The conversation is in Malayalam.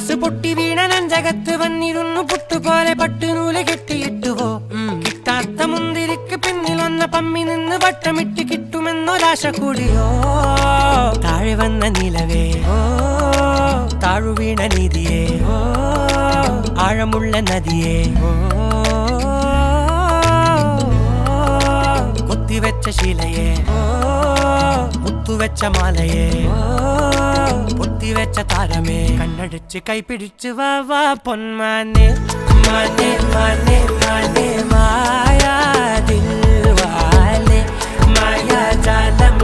ഗ്ലാസ് പൊട്ടി വീണ നെഞ്ചകത്ത് വന്നിരുന്നു പുട്ടുപോലെ പട്ടുനൂല് കെട്ടിയിട്ടുവോ കിട്ടാത്ത മുന്തിരിക്ക് പിന്നിൽ വന്ന പമ്മി നിന്ന് വട്ടമിട്ട് കിട്ടുമെന്നൊരാശ കൂടിയോ താഴെ വന്ന നിലവേ താഴു വീണ നീതിയേ ആഴമുള്ള നദിയേ കൊത്തിവെച്ച ശീലയേ മുത്തുവെച്ച മാലയേ പൊത്തിവെച്ച താരമേ കണ്ണടിച്ച് കൈപിടിച്ച് വാ വാ പൊന്മാനെ മാനെ മാനെ മാനെ മായാ ദിൽവാലെ മായാജാലം